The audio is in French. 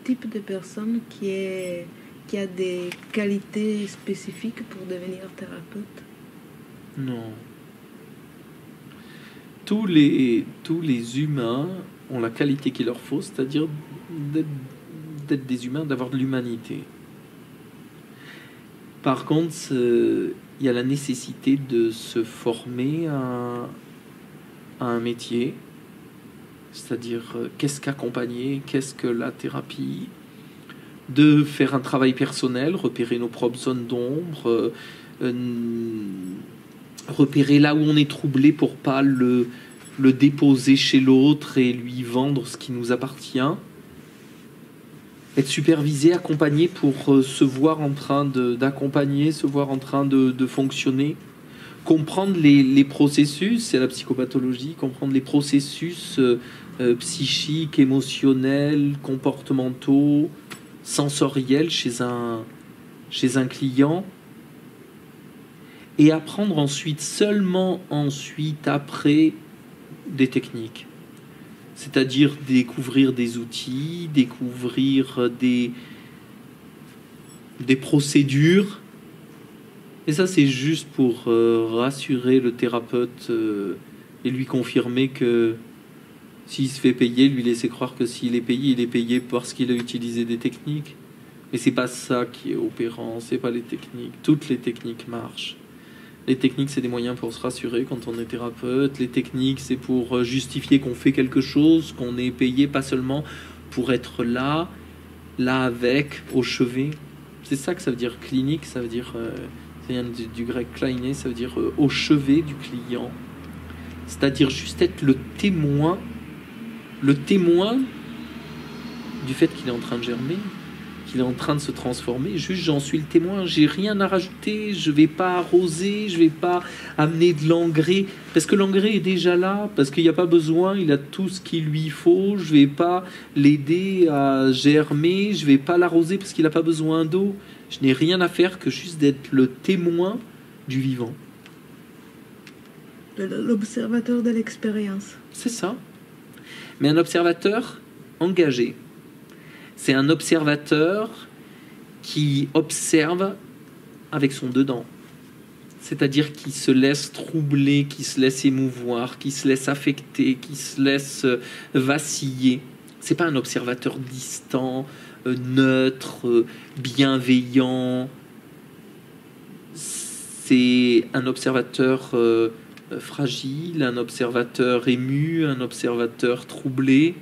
type de personne qui a des qualités spécifiques pour devenir thérapeute? Non. Tous les humains ont la qualité qu'il leur faut, c'est-à-dire d'être des humains, d'avoir de l'humanité. Par contre, il y a la nécessité de se former à un métier, c'est-à-dire qu'est-ce qu'accompagner, qu'est-ce que la thérapie, de faire un travail personnel, repérer nos propres zones d'ombre, repérer là où on est troublé pour pas le déposer chez l'autre et lui vendre ce qui nous appartient. Être supervisé, accompagné pour se voir en train d'accompagner, se voir en train de fonctionner. Comprendre les processus, c'est la psychopathologie, comprendre les processus psychiques, émotionnels, comportementaux, sensoriels chez un client. Et apprendre ensuite, seulement ensuite, après, des techniques. C'est-à-dire découvrir des outils, découvrir des procédures. Et ça, c'est juste pour rassurer le thérapeute et lui confirmer que s'il se fait payer, lui laisser croire que s'il est payé parce qu'il a utilisé des techniques. Mais c'est pas ça qui est opérant, c'est pas les techniques. Toutes les techniques marchent. Les techniques, c'est des moyens pour se rassurer quand on est thérapeute. Les techniques, c'est pour justifier qu'on fait quelque chose, qu'on est payé, pas seulement pour être là avec, au chevet. C'est ça que ça veut dire clinique, ça veut dire, ça vient du grec kleine, ça veut dire au chevet du client. C'est-à-dire juste être le témoin du fait qu'il est en train de germer, qu'il est en train de se transformer. Juste, j'en suis le témoin, j'ai rien à rajouter, je vais pas arroser, je vais pas amener de l'engrais, parce que l'engrais est déjà là, parce qu'il n'y a pas besoin, il a tout ce qu'il lui faut, je vais pas l'aider à germer, je vais pas l'arroser parce qu'il n'a pas besoin d'eau. Je n'ai rien à faire que juste d'être le témoin du vivant. L'observateur de l'expérience. C'est ça. Mais un observateur engagé. C'est un observateur qui observe avec son dedans. C'est-à-dire qui se laisse troubler, qui se laisse émouvoir, qui se laisse affecter, qui se laisse vaciller. C'est pas un observateur distant, neutre, bienveillant. C'est un observateur fragile, un observateur ému, un observateur troublé.